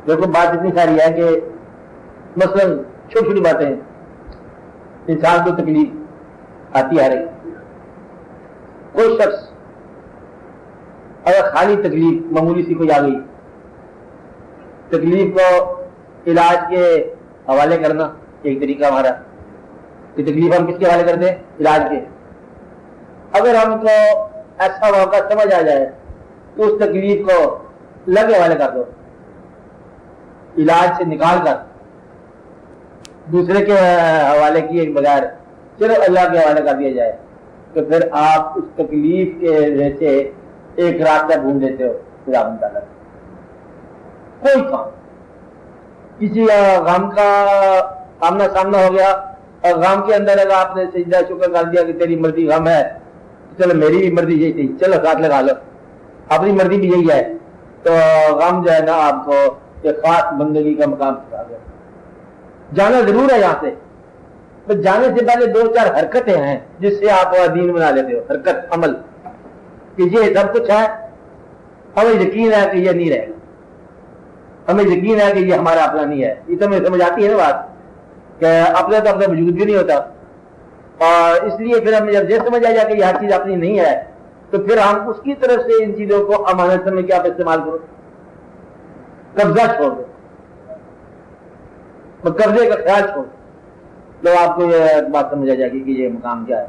دیکھو بات اتنی ساری ہے کہ مثلاً چھوٹی چھوٹی باتیں انسان کو تکلیف آتی ہے. ہر ایک کوئی شخص اگر خالی تکلیف معمولی سی کوئی آ گئی، تکلیف کو علاج کے حوالے کرنا ایک طریقہ ہمارا کہ تکلیف ہم کس کے حوالے کرتے ہیں؟ علاج کے. اگر ہم کو ایسا موقع سمجھ آ جائے تو اس تکلیف کو اللہ کے حوالے کر دو، علاج سے نکال کر دوسرے کے حوالے کیے بغیر صرف اللہ کے حوالے کر دیا جائے تو پھر آپ اس تکلیف کے وجہ سے ایک راستہ ڈھونڈ دیتے ہو خدا تعالیٰ. کوئی کام کسی غم کا آمنا سامنا ہو گیا اور غم کے اندر اگر آپ نے سجدہ شکر کر دیا کہ تیری مرضی غم ہے، چلو میری بھی مرضی یہی تھی، چلو ساتھ لگا لو، اپنی مرضی بھی یہی ہے، تو غم جو ہے نا آپ کو ایک خاص بندگی کا مقام سکھا گیا. جانا ضرور ہے یہاں سے، تو جانے سے پہلے دو چار حرکتیں ہیں جس سے آپ دین بنا لیتے ہو. حرکت عمل کہ یہ سب کچھ ہے، ہمیں یقین ہے کہ یہ نہیں رہے گا، ہمیں یقین ہے کہ یہ ہمارا اپنا نہیں ہے. یہ تو ہمیں سمجھ آتی ہے نا بات کہ اپنے تو اپنا وجود بھی نہیں ہوتا، اور اس لیے پھر ہمیں جب یہ سمجھ آ جائے کہ یہ ہر چیز اپنی نہیں ہے تو پھر ہم اس کی طرف سے ان چیزوں کو امانت سمجھ کے آپ استعمال کرو. قبضہ چھوڑ دو، قبضے کا خیال چھوڑ دو، تو آپ کو یہ بات سمجھ آ جائے گی کہ یہ مقام کیا ہے.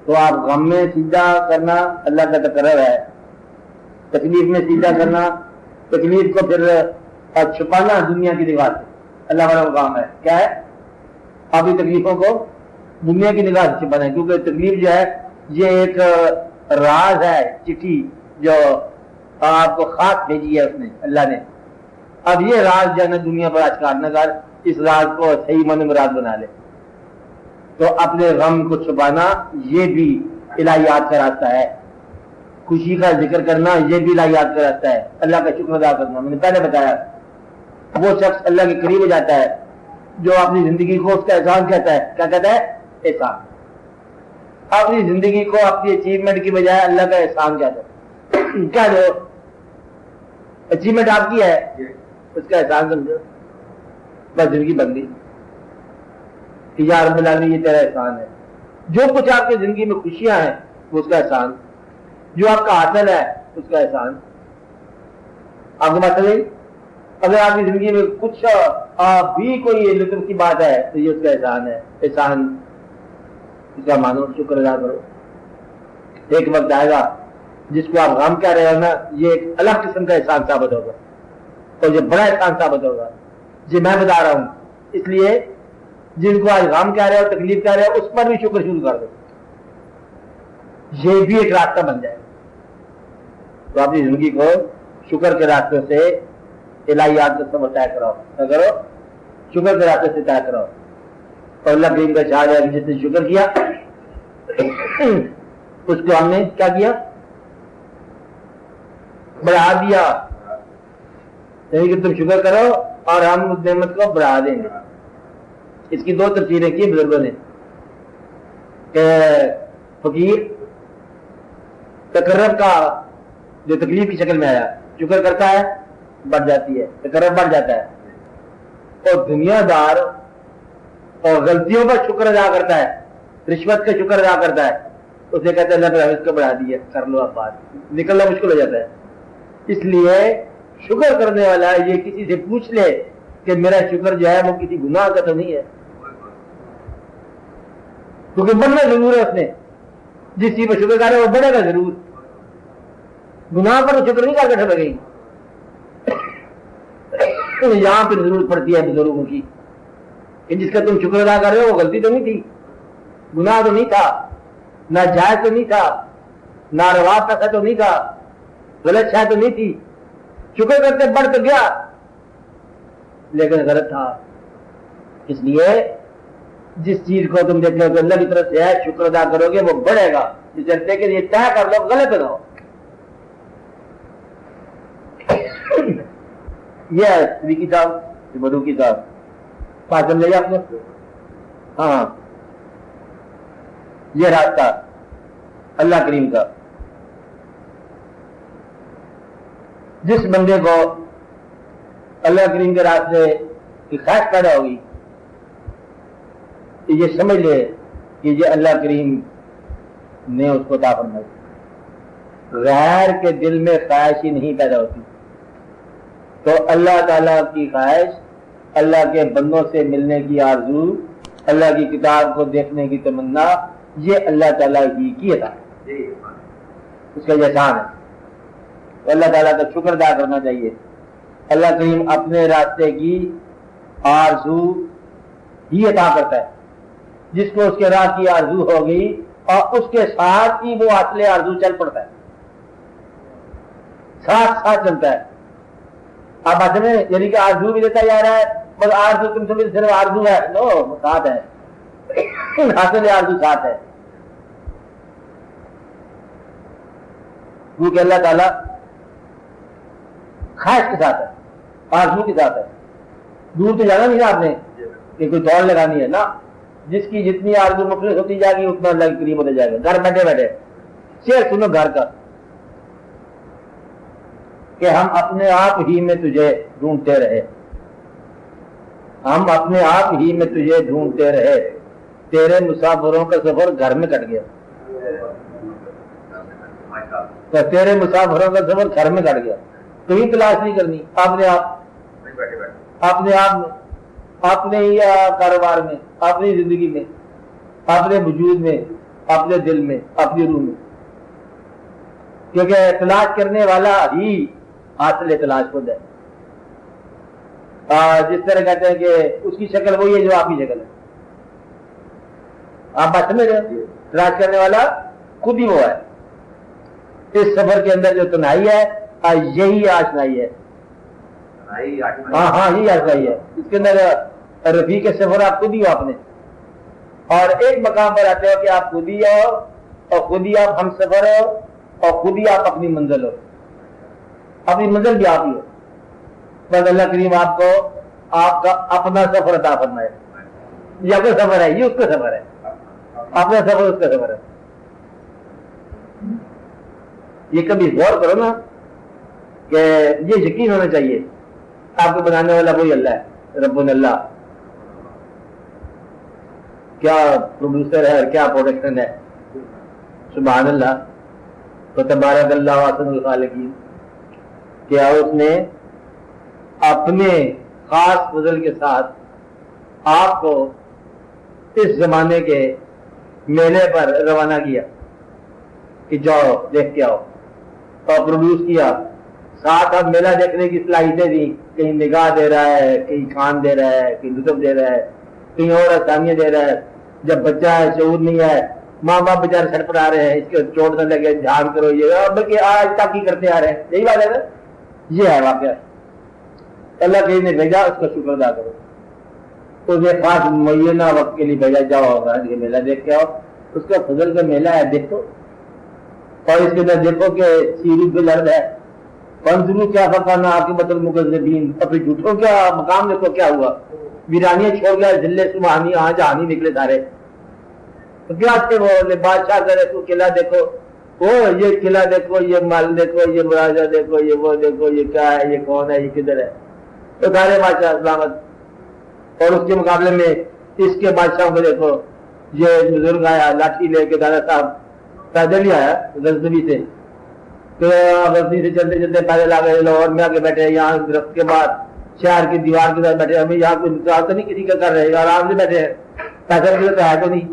تو آپ غم میں سیدھا کرنا اللہ کا تقرر ہے، تکلیف میں سیدھا کرنا، تکلیف کو پھر چھپانا دنیا کی نگاہ سے اللہ والا مقام ہے. کیا ہے؟ آپ کی تکلیفوں کو دنیا کی نگاہ سے چھپانا ہے، کیونکہ تکلیف جو ہے یہ ایک راز ہے، چٹھی جو آپ کو خاص بھیجی ہے اس نے اللہ نے. اب یہ راز جو ہے نا دنیا پر اشکار نہ کر، اس راز کو صحیح من مراد بنا لے. تو اپنے غم کو چھپانا یہ بھی الہیات کا راستہ ہے، خوشی کا ذکر کرنا یہ بھی الہیات کا راستہ ہے، اللہ کا شکر ادا کرنا. میں نے پہلے بتایا وہ شخص اللہ کے قریب ہو جاتا ہے جو اپنی زندگی کو اس کا احسان کہتا ہے. کیا کہتا ہے؟ احسان. اپنی زندگی کو اپنی اچیومنٹ کی بجائے اللہ کا احسان کہتا ہے. کیا جو اچیومنٹ آپ کی ہے اس کا احسان سمجھو، بس زندگی بن گئی کہ یا رب العالمین یہ تیرا احسان ہے. جو کچھ آپ کی زندگی میں خوشیاں ہیں وہ اس کا احسان، جو آپ کا حاصل ہے اس کا احسان. آپ کو بات نہیں؟ اگر آپ کی زندگی میں کچھ بھی کوئی لطف کی بات ہے تو یہ اس کا احسان ہے. احسان اس کا مانو، شکر ادا کرو. ایک وقت آئے گا جس کو آپ غم کہہ رہے ہو نا یہ ایک الگ قسم کا احسان ثابت ہوگا، اور یہ بڑا احسان ثابت ہوگا جی میں بتا رہا ہوں. اس لیے جن کو آج غم کہہ رہے ہو، تکلیف کہہ رہے ہو، اس پر بھی شکر شروع کر دو، یہ بھی ایک راستہ بن جائے. تو اپنی زندگی کو شکر کے راستے سے الہیات کا سفر طے کراؤ، کرو شکر کے راستے سے طے کراؤ. اور اللہ کریم کا شاہد ہے کہ جس نے شکر کیا اس کو ہم نے کیا کیا؟ بڑھا دیا. یعنی کہ تم شکر کرو اور ہم اس نعمت کو بڑھا دیں گے. اس کی دو تفسیریں کی بزرگوں نے کہ فقیر تقرب کا جو تکلیف کی شکل میں آیا شکر کرتا ہے بڑھ جاتی ہے، تقرب بڑھ جاتا ہے. اور دنیا دار اور غلطیوں پر شکر ادا کرتا ہے، رشوت کا شکر ادا کرتا ہے، اسے کہتے ہیں اللہ نے اس کو بڑھا دیا، کر لو اب بات، نکلنا مشکل ہو جاتا ہے. اس لیے شکر کرنے والا یہ کسی سے پوچھ لے کہ میرا شکر جو ہے وہ کسی گناہ کا تو نہیں ہے، کیونکہ بڑھنا ضرور ہے. اس نے جس چیز پر شکر کر رہا ہے وہ بڑھے گا ضرور، گناہ پر شکر نہیں کر کے ٹھہر گئی. یہاں پہ ضرورت پڑتی ہے بزرگوں کی کہ جس کا تم شکر ادا کر رہے ہو وہ غلطی تو نہیں تھی، گناہ تو نہیں تھا، ناجائز تو نہیں تھا، ناروا پیسہ تو نہیں تھا، غلط شاید تو نہیں تھی، شکر کرتے بڑھ تو گیا لیکن غلط تھا. اس لیے جس چیز کو تم دیکھتے ہو کہ اللہ کی طرف سے ہے شکر ادا کرو گے وہ بڑھے گا. اس چلتے کہ یہ طے کر لو غلط نہ ہو. یہ ہے کتاب بدو کتاب پاس لے آپ نے. ہاں یہ راستہ اللہ کریم کا جس بندے کو اللہ کریم کے راستے کی خواہش پیدا ہوگی تو یہ سمجھ لے کہ یہ اللہ کریم نے اس کو عطا فرمائی. غیر کے دل میں خواہش ہی نہیں پیدا ہوتی. تو اللہ تعالیٰ کی خواہش، اللہ کے بندوں سے ملنے کی آرزو، اللہ کی کتاب کو دیکھنے کی تمنا، یہ اللہ تعالیٰ کی عطا ہے، اس کا احسان ہے. تو اللہ تعالیٰ کا شکر ادا کرنا چاہیے. اللہ کریم اپنے راستے کی آرزو ہی عطا کرتا ہے. جس کو اس کے راہ کی آرزو ہوگی اور اس کے ساتھ ہی وہ اصل آرزو چل پڑتا ہے، ساتھ ساتھ چلتا ہے. آپ بات میں یعنی کہ آرزو بھی دیتا جا رہا ہے، بس آرزو تم سے صرف آرزو ہے، نو ساتھ ہے، حاصل آرزو ساتھ ہے. کیونکہ اللہ تعالیٰ خواہش کے ساتھ ہے، آرزو کے ساتھ ہے. دور تو جانا نہیں آپ نے کہ کوئی دوڑ لگانی ہے نا. جس کی جتنی آرزو مخلص ہوتی جائے گی اتنا اللہ کے قریب ہوتا جائے گا. گھر بیٹھے بیٹھے شعر سنو گھر کا کہ ہم اپنے آپ ہی میں تجھے ڈھونڈتے رہے، ہم اپنے آپ ہی میں تجھے ڈھونڈتے رہے، تیرے مسافروں کا سفر گھر میں کٹ گیا. تو تیرے مسافروں کا سفر گھر میں کٹ گیا. کہیں تلاش نہیں کرنی، اپنے آپ، اپنے آپ میں، اپنے ہی کاروبار میں، اپنی زندگی میں، اپنے وجود میں، اپنے دل میں، اپنی روح میں. کیونکہ تلاش کرنے والا ہی حاصل تلاش خود ہے. جس طرح کہتے ہیں کہ اس کی شکل وہی ہے جو آپ کی شکل ہے. آپ بات سمجھ رہے ہیں؟ تلاش کرنے والا خود ہی وہ ہے. اس سفر کے اندر جو تنہائی ہے یہی آشنائی ہے. ہاں یہی آشنائی ہے. اس کے اندر رفیق سفر آپ خود ہی ہو اپنے، اور ایک مقام پر آتے ہو کہ آپ خود ہی ہو اور خود ہی آپ ہم سفر ہو اور خود ہی آپ اپنی منزل ہو. اپنی منزل بھی آپ ہی ہو. بس اللہ کریم آپ کو آپ کا اپنا سفر عطا فرمائے. یہ آپ کا سفر ہے، یہ اس کا سفر ہے، اپنا سفر اس کا سفر ہے. یہ کبھی غور کرو نا کہ یہ یقین ہونا چاہیے آپ کو بنانے والا وہی اللہ ہے، رب اللہ. کیا پروڈیوسر ہے، کیا پروڈکشن ہے، سبحان اللہ. تو تبارک اللہ احسن الخالقین. کیا اس نے اپنے خاص فضل کے ساتھ آپ کو اس زمانے کے میلے پر روانہ کیا کہ جاؤ دیکھ کے آؤ، اور پروڈیوس کیا. ساتھ اب میلہ دیکھنے کی صلاحیتیں دی، کہیں نگاہ دے رہا ہے، کہیں کان دے رہا ہے، کہیں لطف دے رہا ہے، کہیں اور آسانیاں دے رہا ہے. جب بچہ ہے، شعور نہیں ہے، ماں باپ بیچارے سڑ پر آ رہے ہیں، اس کے چوٹ نہ لگے، دھیان کرو. یہ بلکہ آج تک ہی کرتے آ رہے ہیں. یہی بات ہے نا، یہ ہے واقعہ. اللہ کہیں نے بھیجا، اس کا شکر ادا کرو. تو یہ خاص معینہ وقت کے لیے بھیجا، جاؤ ہوگا یہ میلہ دیکھ کے آؤ. اس کا فضل کا میلہ ہے، دیکھو. اور اس کے اندر دیکھو کہ سیری پہ لڑ ہے، پنجرو کیا فقانا عاقبت المکذبین. اپنے جھوٹوں کیا مقام دیکھو کیا ہوا. ویرانیاں چھوڑ گیا، ذلے سبحانی آج جہانی نکلے سارے. تو کیا تھے وہ بادشاہ کرے تو قلعہ دیکھو، وہ یہ قلعہ دیکھو، یہ مال دیکھو، یہ مراجہ دیکھو، یہ وہ دیکھو، یہ کیا ہے، یہ کون ہے، یہ کدھر ہے. تو سارے بادشاہ سلامت. اور اس کے مقابلے میں اس کے بادشاہوں کو دیکھو. یہ بزرگ آیا لاٹھی لے کے، دادا صاحب پیدل ہی آیا غزنوی سے. تو غزنی سے چلتے چلتے پیدل آ گئے لاہور میں آ کے بیٹھے. یہاں درخت کے بعد شہر کی دیوار کے ساتھ بیٹھے. ہمیں یہاں کوئی نقصان تو نہیں کسی کا کر رہے، آرام سے بیٹھے ہیں. پیسہ بھی تو ہے تو نہیں،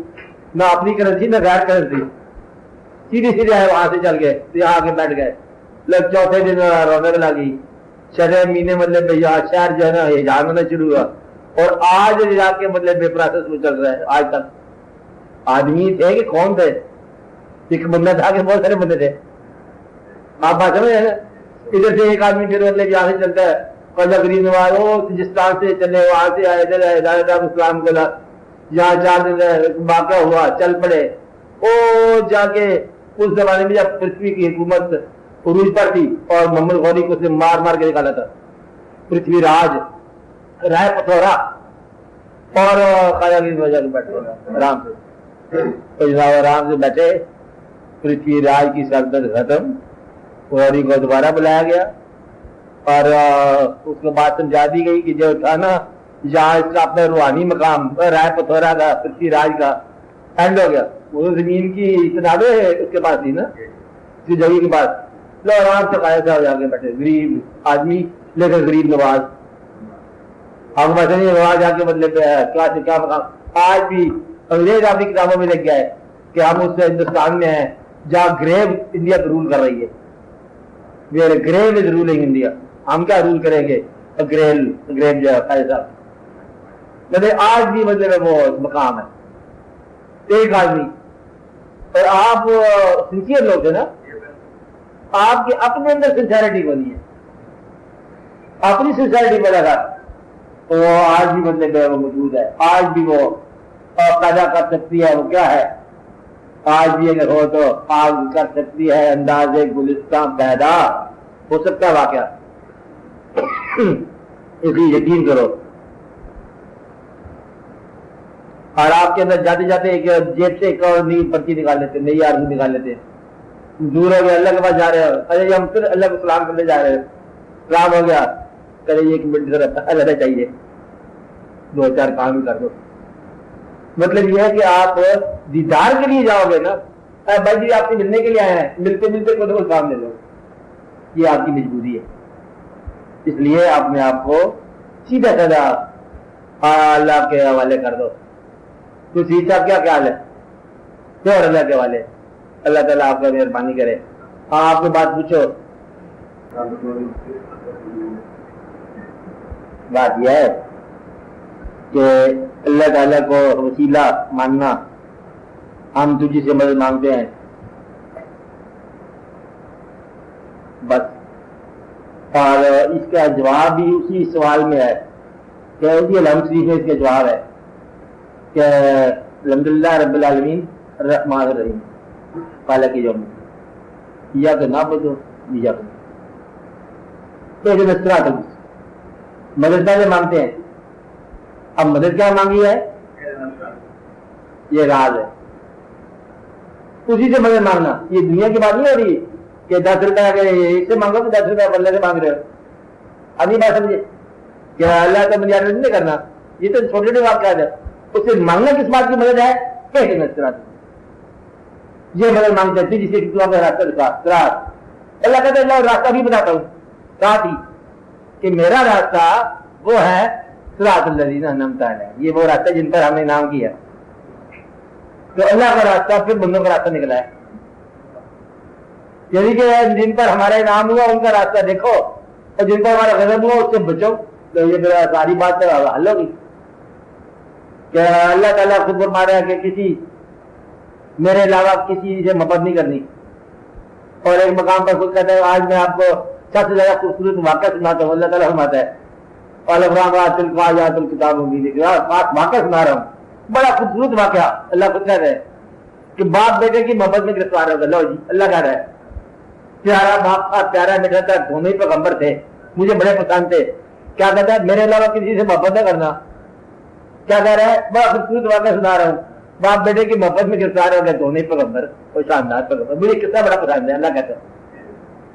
نہ اپنی کرنسی نہ غیر کرنسی. سیدھی سیدھے آئے وہاں سے چل گئے، یہاں آ کے بیٹھ گئے. لگ چوتھے دن رونق لگی. شرح مہینے مطلب یہاں شہر جو ہے نا حجاب ہونا شروع ہوا. اور آج جا کے مطلب بے پروسیس میں چل رہا ہے. آج تک آدمی تھے کہ کون تھے؟ ایک بندہ تھا کہ بہت سارے بندے تھے. آپ بات سمجھ رہے ہیں؟ ادھر سے ایک آدمی پھر مطلب یہاں سے چلتا ہے، قضا غریب نواز وہ سجستان سے چلے، وہاں سے آئے ادھر آئے دادا صاحب اسلام کو یہاں 4 دن واقعہ ہوا، چل پڑے. او جا کے اس زمانے میں جب پرتھوی کی حکومت عروج پر تھی اور محمد غوری کو سے مار مار کے نکالا تھا، پرتھوی راج رائے پتھورا اور خواجہ غریب نواز کے بیٹھے آرام سے. آرام سے بیٹھے. پرتھوی راج کی سلطنت ختم. غوری کو دوبارہ بلایا گیا اور اس کو بات سمجھا دی گئی کہ جو تھا نا جہاں اس کا اپنا روحانی مقام رائے پتھورا کا پرتھی راج کا اینڈ ہو گیا، وہ زمین کی استدادیں اس کے پاس تھی نا، اس کی جگہ کے پاس، لو آرام سے قائد صاحب جا کے بیٹھے، غریب آدمی لیکن غریب نواز، ہم ویسے نہیں نواز جا کے بدلے پہ ہے کیا سے کیا مقام۔ آج بھی انگریز اپنی کتابوں میں لکھ گیا ہے کہ ہم اس ہندوستان میں ہیں جہاں گریو انڈیا کو رول کر رہی ہے، گریو از رولنگ انڈیا، ہم کیا رول کریں گے، گریو جو ہے قائد صاحب، مطلب آج بھی مطلب وہ مقام ہے ایک آدمی۔ اور آپ سنسیئر لوگ تھے نا، آپ کے اپنے اندر سنسیئرٹی بنی ہے، اپنی سنسیئرٹی بنا تھا، تو آج بھی مطلب وہ موجود ہے، آج بھی وہ پیدا کر سکتی ہے، وہ کیا ہے، آج بھی اگر ہو تو آگ کر سکتی ہے انداز گلستان پیدا، ہو سکتا ہے واقعہ، اس لیے یقین کرو۔ اور آپ کے اندر جاتے جاتے ایک جیب سے ایک اور نئی پرچی نکال لیتے، نئی آرزو نکال لیتے، دور ہو گیا اللہ کے پاس جا رہے ہو، ارے ہم پھر اللہ کو سلام کرنے جا رہے ہیں، سلام ہو گیا، کرے ایک منٹ ذرا اللہ چاہیے، دو چار کام کر دو۔ مطلب یہ ہے کہ آپ دیدار کے لیے جاؤ گے نا، بھائی جی آپ سے ملنے کے لیے آئے ہیں، ملتے ملتے کوئی کام لے لو، یہ آپ کی مجبوری ہے، اس لیے اپنے آپ کو سیدھا سیدھا اللہ کے حوالے کر دو۔ تو سید صاحب کیا خیال ہے؟ تو اور اللہ کے حوالے، اللہ تعالیٰ آپ کا مہربانی کرے۔ ہاں آپ کو بات پوچھو۔ بات یہ ہے کہ اللہ تعالیٰ کو وسیلہ ماننا، ہم تجھی سے مدد مانگتے ہیں بس، اور اس کا جواب بھی اسی سوال میں ہے کہ الحمد شریف میں اس کا جواب ہے کہ الحمدللہ رب العالمین الرحمن الرحیم مالک یوم الدین، یا تو نہ بدو یا تو صراط المستقیم، مدد پہلے مانگتے ہیں، اب مدد کیا مانگی ہے، یہ راز ہے، اسی سے مدد مانگنا، یہ دنیا کی بات نہیں ہو رہی کہ 10 روپئے اس سے مانگو تو 10 روپئے اللہ سے مانگ رہے ہو، ابھی بات سمجھے کہ اللہ کا مجھے نہیں کرنا، یہ تو چھوٹے چھوٹے واقعات ہے، اس سے مانگنا کس بات کی مدد ہے، کہتے ہیں یہ مدد مانگتے ہیں جسے کہ تم راستہ دکھا، اللہ کہتے ہیں اللہ راستہ بھی بتاتا ہوں ساتھ ہی کہ میرا راستہ وہ ہے صراط الذین انعمت علیہم، یہ وہ راستہ جن پر ہم نے نام کیا، تو اللہ کا راستہ پھر بندوں کا راستہ نکلا ہے، یعنی کہ جن پر ہمارا نام ہوا ان کا راستہ دیکھو، اور جن پر ہمارا غضب ہوا اس سے بچو، تو یہ ساری بات حل ہوگی کہ اللہ تعالیٰ خود فرما رہا ہے کہ کسی میرے علاوہ کسی سے محبت نہیں کرنی، اور ایک مقام پر خود کہتا ہے آج میں آپ کو سب سے زیادہ خوبصورت واقعہ سناتا ہوں، اللہ تعالیٰ فرماتا ہے واقعہ سنا رہا ہوں، بڑا خوبصورت واقعہ، اللہ خود کہتا ہے کہ باپ بیٹے کی محبت میں گرفتار ہوگا، لو جی اللہ کہہ رہا ہے پیارا باپ کا پیارا میٹھا تھا، دونوں ہی پیغمبر تھے، مجھے بڑے پسند تھے، کیا کہتا ہے میرے علاوہ کسی سے محبت نہ کرنا، کیا کہہ رہا ہے بڑا خوبصورت واقعہ سنا رہا ہوں، باپ بیٹے کی محبت میں گرفتار ہو گئے دونوں ہی پیغمبر، اور شاندار پیغمبر، مجھے کتنا بڑا پسند ہے، اللہ کہتا ہے،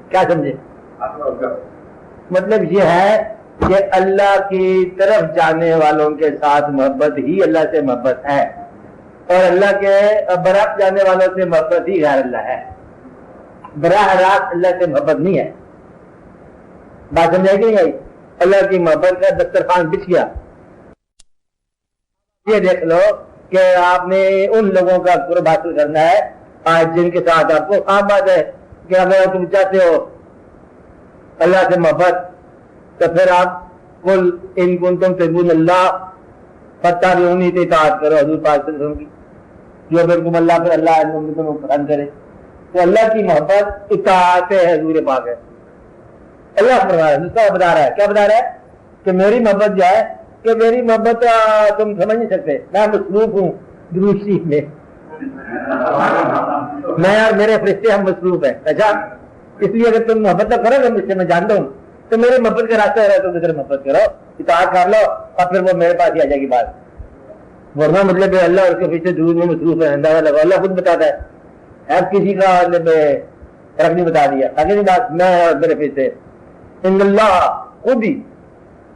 کیا سمجھے؟ مطلب یہ ہے کہ اللہ کی طرف جانے والوں کے ساتھ محبت ہی اللہ سے محبت ہے، اور اللہ کے برعکس جانے والوں سے محبت ہی غیر اللہ ہے، براہ راست اللہ سے محبت نہیں ہے، بات سمجھائی کہ نہیں آئی؟ اللہ کی محبت کا دسترخوان بچھ گیا، یہ دیکھ لو کہ آپ نے ان لوگوں کا قرب حاصل کرنا ہے آج جن کے ساتھ آپ کو عام بات ہے کہ اگر تم چاہتے ہو اللہ سے محبت تو پھر آپ قل ان کنتم تحبون اللہ فاتبعونی اطاعت کرو، حضور پاک صلی اللہ علیہ وسلم کی، جو بالکل اللہ پھر اللہ تمہیں پسند کرے، تو اللہ کی محبت اطاعت حضور پاک ہے، اللہ فرما رہا ہے، دوسرا بتا رہا ہے، کیا بتا رہا ہے کہ میری محبت جو ہے کہ میری محبت تم سمجھ نہیں سکتے، میں مصروف ہوں درود شریف میں، میں اور میرے فرشتے ہم مصروف ہیں، اچھا اس لیے اگر تم محبت نہ کرو گے مجھ سے، میں جانتا ہوں، تو میرے محبت کا راستہ ہے، تم ادھر محبت کرو، اطاعت کر لو، اور پھر وہ میرے پاس ہی آ جائے گی بات، ورنہ مطلب اللہ اور اس کے فرشتے درود میں مصروف ہے، اندازہ لگا، اللہ خود بتاتا ہے، اب کسی کا فرق نہیں بتا دیا، آگے نہیں بات، میں اور میرے فرشتے، ان اللہ خود ہی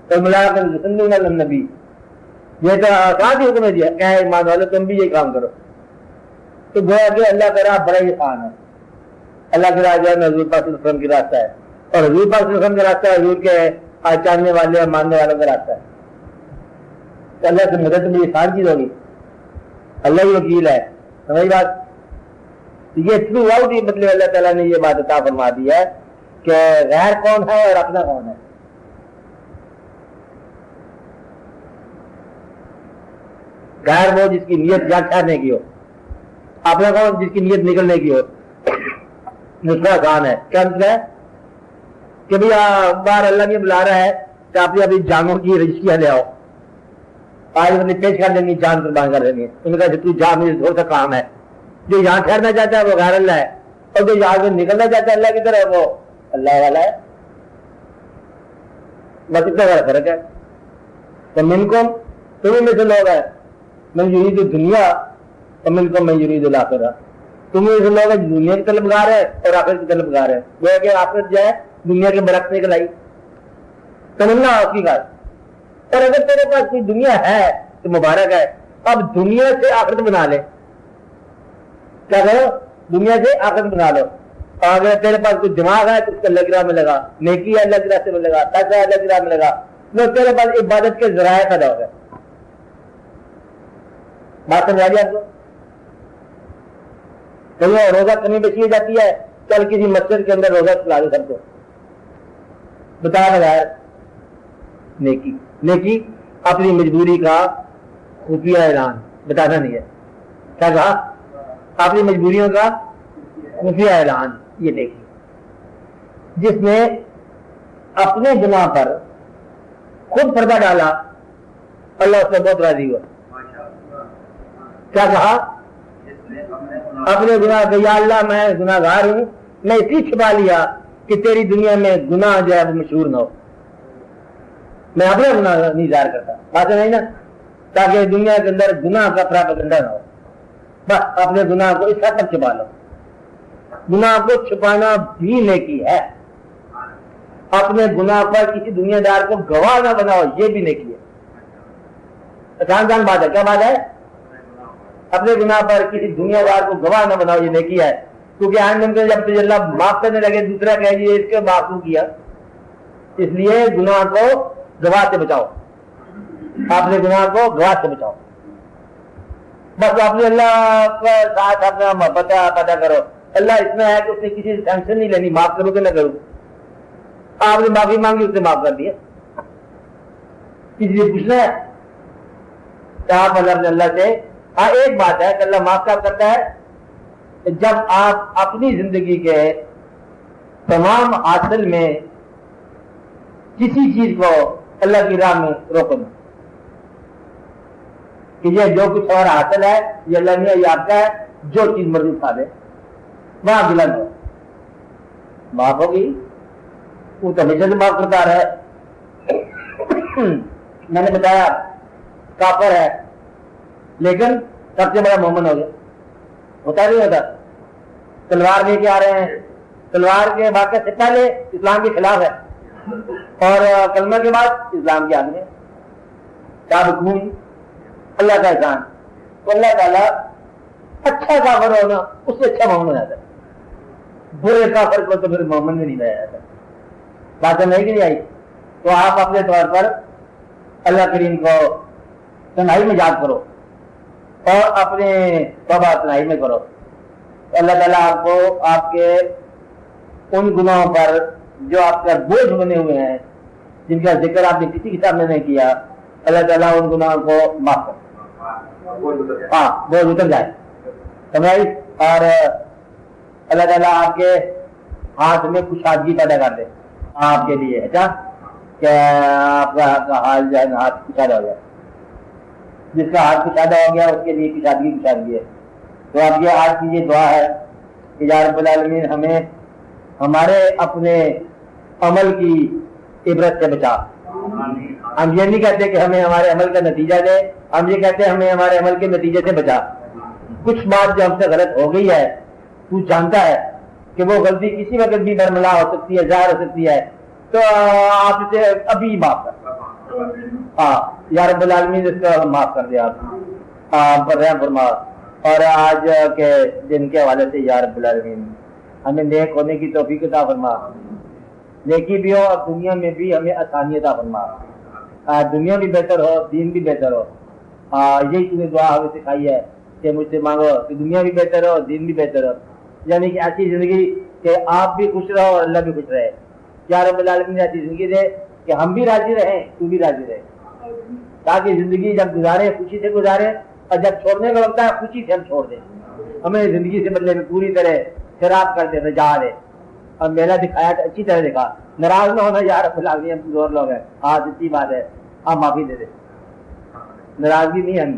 اور ملائکۃ یصلون علی النبی، یہ تو آسان ہی حکم دیا کہ ایمان والو تم بھی یہ کام کرو. تو گویا کہ اللہ کا راہ بڑا ہی آسان ہے. اللہ کے راہ جو ہے حضور پاک صلی اللہ علیہ وسلم کی راستہ ہے، اور حضور پاک صلی اللہ علیہ وسلم کا راستہ حضور کے چاہنے والے اور ماننے والوں کا راستہ ہے. تو اللہ سے مدد میں آسان چیز ہوگی، اللہ ہی وکیل ہے. سمجھ بات؟ یہ تھرو آؤٹ ہی مطلب اللہ تعالیٰ نے یہ بات عطا فرما دی ہے کہ غیر کون ہے اور اپنا کون ہے. غیر وہ جس کی نیت جا ٹھہرنے کی ہو، اپنا کون جس کی نیت نکلنے کی ہو. نسخہ آسان ہے. کیا مسئلہ ہے کہ بھائی بار اللہ نے بلا رہا ہے کہ آپ نے اپنی جانوں کی رجسٹریاں لے آؤ، آج اپنی پیش کر لیں گی، جان قربان کر لیں گے. ان کا جو جان مجھے تھوڑا سا کام ہے. جو یہاں ٹھہرنا چاہتا ہے وہ غیر اللہ ہے، اور جو یہاں سے نکلنا چاہتا ہے اللہ کی طرف وہ اللہ والا ہے. بس اتنا بڑا فرق ہے. تو من کو تمہیں میں سے لوگ ہے من یرید دنیا اور من کو من یرید الآخرہ. تمہیں سے لوگ ہے دنیا کی طلبگار ہے اور آخرت کی طلبگار ہے. وہ کہ آخرت جو ہے دنیا کے برعکس نکل آئی. تمنا اس کی بات. اور اگر تیرے پاس کوئی دنیا ہے تو مبارک ہے، اب دنیا سے آخرت بنا لے. کیا کرو؟ دنیا سے آخرت بنا لو. اور اگر تیرے پاس کوئی دماغ ہے تو اس کو اللہ کی راہ میں لگا، نیکی ہے اللہ کی راستے میں لگا، پیسہ ہے اللہ کی راہ میں لگا. تو تیرے پاس عبادت کے ذرائع پیدا ہو گئے. بات سمجھا دیا آپ کو؟ کہیں روزہ کمی بیچی ہو جاتی ہے، کل کسی مسجد کے اندر روزہ چلا دے سب کو. بتا بغیر نیکی، نیکی اپنی مجبوری کا خفیہ اعلان، بتانا نہیں ہے. کیا کہا؟ اپنی مجبوریوں کا خفیہ اعلان. یہ نیکی جس نے اپنے گناہ پر خود پردہ ڈالا، اللہ اس سے بہت راضی ہوا. کیا کہا؟ اپنے گناہ کہ یا اللہ میں گناہ گار ہوں، میں اس لیے چھپا لیا کہ تیری دنیا میں گناہ جو ہے وہ مشہور نہ ہو. میں اپنا گناہ نہیں ظاہر کرتا، بات نہیں نا، تاکہ دنیا کے اندر گناہ کا پراپگنڈا نہ ہو. بس اپنے گناہ کو اس حد تک چھپا لو. گناہ کو چھپانا بھی نیکی ہے. اپنے گناہ پر کسی دنیا دار کو گواہ نہ بناؤ، یہ بھی نیکی ہے. آسان بات ہے. کیا بات ہے؟ اپنے گناہ پر کسی دنیا دار کو گواہ نہ بناؤ، یہ نیکی ہے. کیونکہ آئندہ میں جب تجھے اللہ معاف کرنے لگے دوسرا کہے یہ اس کے معاف کیوں کیا. اس لیے گناہ کو گواہ سے بچاؤ، اپنے گناہ کو گواہ سے بچاؤ. بس اپنے اللہ کا ساتھ اپنا محبت پیدا کرو. اللہ اتنا ہے کہ اس نے کسی سے ٹینشن نہیں لینی، معاف کروں کہ نہ کروں. آپ نے معافی مانگی، اس نے معاف کر دیا. کسی سے پوچھنا ہے کہ آپ اللہ سے. ہاں ایک بات ہے کہ اللہ معاف کرتا ہے جب آپ اپنی زندگی کے تمام حاصل میں کسی چیز کو اللہ کی راہ میں روکو دیں کہ یہ جو کچھ اور حاصل ہے یہ اللہ نے یہ آپ کا ہے، جو چیز مرضی کھا دے وہاں گلا دو. معاف ہوگی، وہ تو ہمیشہ سے معاف کرتا رہا ہے. میں نے بتایا کافر ہے لیکن سب سے بڑا مومن ہو گیا. ہوتا نہیں ہوتا؟ تلوار لے کے آ رہے ہیں، تلوار کے واقعے سے پہلے اسلام کے خلاف ہے اور کلمہ کے بعد اسلام کے آدمی. کیا حکم؟ اللہ کا احسان. تو اللہ تعالیٰ اچھا کافر ہونا اس سے اچھا مومن ہو جاتا ہے. برے کافر کو تو پھر مومن میں نہیں لایا جاتا. بات نہیں کی نہیں آئی. تو آپ اپنے طور پر اللہ کریم کو تنہائی میں یاد کرو اور اپنے توبہ تنہائی میں کرو. اللہ تعالیٰ آپ کو آپ کے ان گناہوں پر جو آپ کا بوجھ بنے ہوئے ہیں، جن کا ذکر آپ نے کسی کتاب میں نہیں کیا، اللہ تعالیٰ ان گناہوں کو معاف کرے. ہاں بوجھ اتر جائے سمجھائی. اور اللہ تعالیٰ آپ کے ہاتھ میں کشادگی پیدا کر دے آپ کے لیے. اچھا کہ آپ کا حال جو ہے ہاتھ کشادہ ہو گیا. جس کا ہاتھ کشادہ ہو گیا اس کے لیے کشادگی ہے. تو اب یہ آج کی یہ دعا ہے کہ یا رب العالمین ہمیں ہمارے اپنے عمل کی عبرت سے بچا. ہم یہ نہیں کہتے کہ ہمیں ہمارے عمل کا نتیجہ دے، ہم یہ کہتے ہیں ہمیں ہمارے عمل کے نتیجے سے بچا. کچھ بات جو ہم سے غلط ہو گئی ہے تو جانتا ہے کہ وہ غلطی کسی وقت بھی برملا ہو سکتی ہے، ظاہر ہو سکتی ہے. تو آپ اسے ابھی معاف کر، ہاں یا رب العالمین اس کو معاف کر دیا آپ پر رحم فرما، اور آج کے دن کے حوالے سے یا رب العالمین ہمیں نیک ہونے کی توفیق عطا فرما، نیکی بھی ہو اور دنیا میں بھی ہمیں آسانی عطا فرما، دنیا بھی بہتر ہو دین بھی بہتر ہو، یہی تم نے دعا ہمیں سکھائی ہے کہ مجھ سے مانگو کہ دنیا بھی بہتر ہو دین بھی بہتر ہو، یعنی کہ ایسی زندگی کہ آپ بھی خوش رہو اور اللہ بھی خوش رہے، یا رب العالمین نے ایسی زندگی دے کہ ہم بھی راضی رہیں تو بھی راضی رہے، تاکہ زندگی جب گزارے خوشی سے گزارے، اور جب چھوڑنے کا وقت ہے خوشی سے ہم چھوڑ دیں، ہمیں زندگی سے بدلے میں پوری طرح شراب کر دے رجا دے، اور میلہ دکھایا تو اچھی طرح دکھا، ناراض نہ ہونا یا رب العالمین، ہم کمزور لوگ ہیں، ہاں سچی بات ہے، آپ معافی دے دیں، ناراضگی نہیں ہم